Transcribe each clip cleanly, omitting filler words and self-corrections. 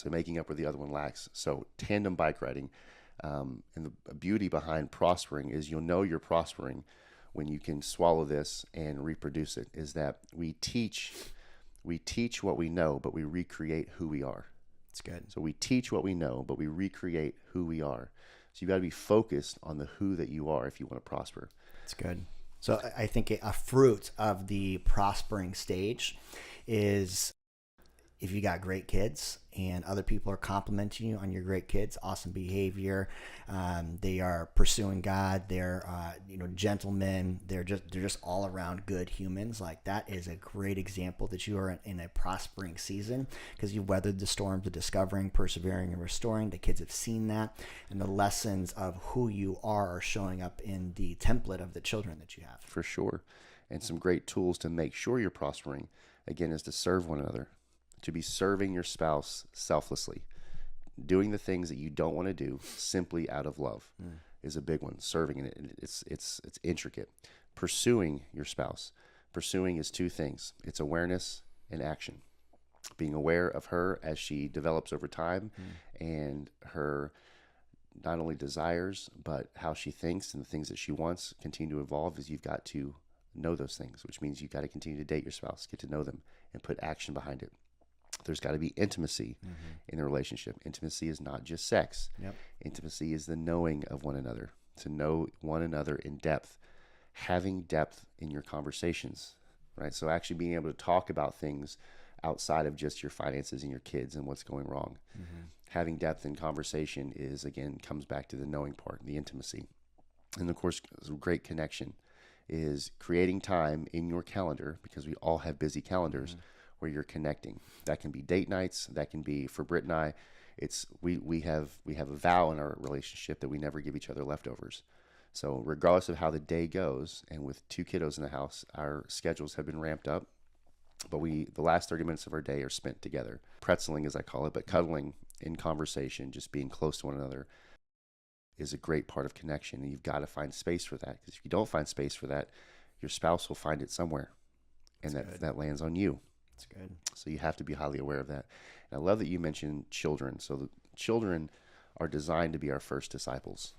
So making up where the other one lacks. So tandem bike riding. And the beauty behind prospering is you'll know you're prospering when you can swallow this and reproduce it, is that we teach what we know, but we recreate who we are. It's good. So we teach what we know, but we recreate who we are. So you've got to be focused on the who that you are if you want to prosper. It's good. So I think a fruit of the prospering stage is if you got great kids and other people are complimenting you on your great kids, awesome behavior, they are pursuing God, they're gentlemen, they're just all around good humans. Like, that is a great example that you are in a prospering season because you've weathered the storms of discovering, persevering, and restoring. The kids have seen that, and the lessons of who you are showing up in the template of the children that you have. For sure. And some great tools to make sure you're prospering, again, is to serve one another. To be serving your spouse selflessly, doing the things that you don't want to do simply out of love is a big one. Serving in it, it's intricate. Pursuing your spouse. Pursuing is two things. It's awareness and action. Being aware of her as she develops over time and her not only desires, but how she thinks and the things that she wants continue to evolve. Is you've got to know those things, which means you've got to continue to date your spouse, get to know them, and put action behind it. There's got to be intimacy in the relationship. Intimacy is not just sex. Yep. Intimacy is the knowing of one another, to know one another in depth, having depth in your conversations, right? So actually being able to talk about things outside of just your finances and your kids and what's going wrong. Having depth in conversation is, again, comes back to the knowing part, the intimacy. And of course, a great connection is creating time in your calendar, because we all have busy calendars, where you're connecting. That can be date nights. That can be, for Britt and I, it's we have a vow in our relationship that we never give each other leftovers. So regardless of how the day goes, and with two kiddos in the house, our schedules have been ramped up, but the last 30 minutes of our day are spent together. Pretzeling, as I call it, but cuddling in conversation, just being close to one another, is a great part of connection. And you've got to find space for that, because if you don't find space for that, your spouse will find it somewhere, and that lands on you. That's good. So you have to be highly aware of that. And I love that you mentioned children. So the children are designed to be our first disciples.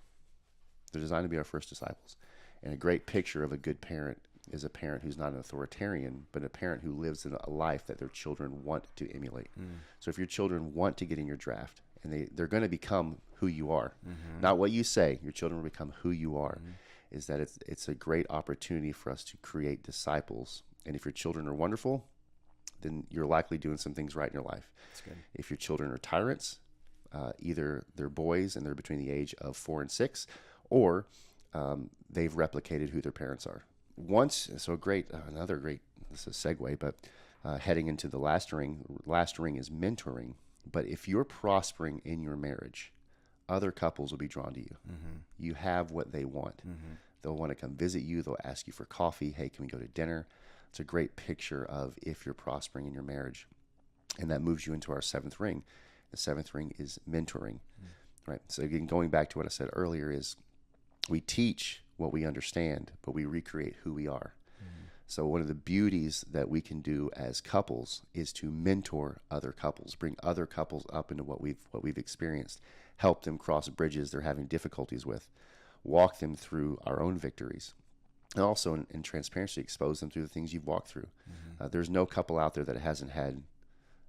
They're designed to be our first disciples. And a great picture of a good parent is a parent who's not an authoritarian, but a parent who lives in a life that their children want to emulate. So if your children want to get in your draft, and they're going to become who you are, not what you say, your children will become who you are, is that it's a great opportunity for us to create disciples. And if your children are wonderful, then you're likely doing some things right in your life. That's good. If your children are tyrants, either they're boys and they're between the age of 4 and 6, or they've replicated who their parents are. Another great, this is a segue, but heading into the last ring is mentoring. But if you're prospering in your marriage, other couples will be drawn to you. You have what they want. They'll want to come visit you. They'll ask you for coffee. Hey, can we go to dinner? It's a great picture of if you're prospering in your marriage. And that moves you into our seventh ring. The seventh ring is mentoring, right? So again, going back to what I said earlier, is we teach what we understand, but we recreate who we are. So one of the beauties that we can do as couples is to mentor other couples, bring other couples up into what we've experienced, help them cross bridges they're having difficulties with, walk them through our own victories. And also in transparency, expose them through the things you've walked through. There's no couple out there that hasn't had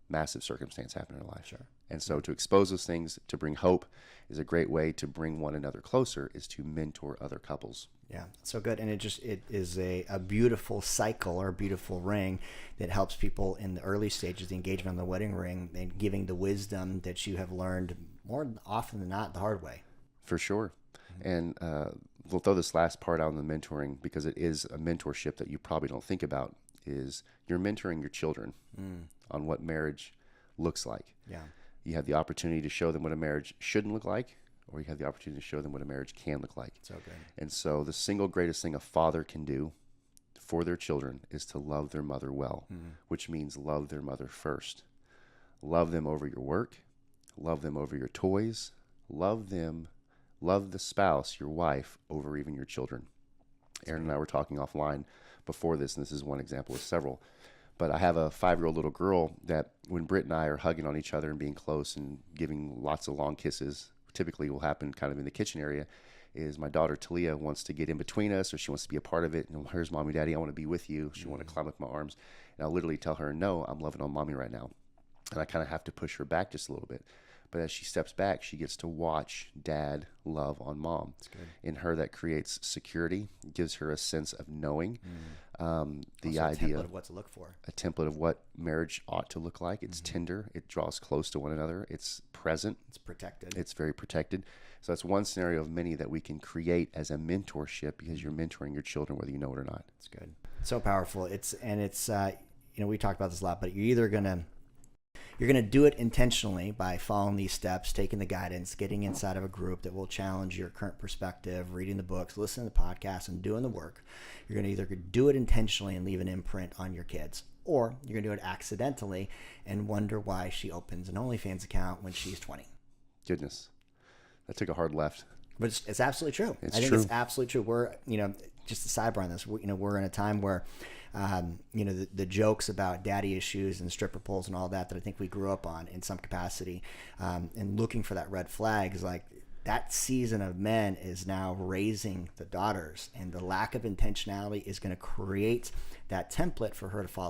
massive circumstance happen in their life. Sure. And so to expose those things, to bring hope, is a great way to bring one another closer, is to mentor other couples. Yeah, so good. And it is a beautiful cycle, or a beautiful ring that helps people in the early stages, the engagement on the wedding ring, and giving the wisdom that you have learned more often than not the hard way. For sure. And we'll throw this last part out on the mentoring, because it is a mentorship that you probably don't think about, is you're mentoring your children on what marriage looks like. Yeah. You have the opportunity to show them what a marriage shouldn't look like, or you have the opportunity to show them what a marriage can look like. So good. And so the single greatest thing a father can do for their children is to love their mother well, which means love their mother first. Love them over your work, love them over your toys, love the spouse, your wife, over even your children. Aaron and I were talking offline before this, and this is one example of several. But I have a 5-year-old little girl that when Britt and I are hugging on each other and being close and giving lots of long kisses, typically will happen kind of in the kitchen area, is my daughter Talia wants to get in between us, or she wants to be a part of it. And where's mommy, daddy? I want to be with you. She want to climb up my arms. And I'll literally tell her, no, I'm loving on mommy right now. And I kind of have to push her back just a little bit. But as she steps back, she gets to watch dad love on mom. That's good. In her, that creates security, gives her a sense of knowing. The Also a idea template of what to look for. a template of what marriage ought to look like. It's tender. It draws close to one another. It's present. It's protected. It's very protected. So that's one scenario of many that we can create as a mentorship, because you're mentoring your children whether you know it or not. It's good. So powerful. It's we talked about this a lot, but you're gonna do it intentionally by following these steps, taking the guidance, getting inside of a group that will challenge your current perspective, reading the books, listening to the podcast, and doing the work. You're gonna either do it intentionally and leave an imprint on your kids, or you're gonna do it accidentally and wonder why she opens an OnlyFans account when she's 20. Goodness, that took a hard left. But it's absolutely true. It's I think true. it's absolutely true. We're, just a sidebar on this. We're in a time where, the jokes about daddy issues and stripper poles and all that I think we grew up on in some capacity, and looking for that red flag is like that season of men is now raising the daughters, and the lack of intentionality is going to create that template for her to follow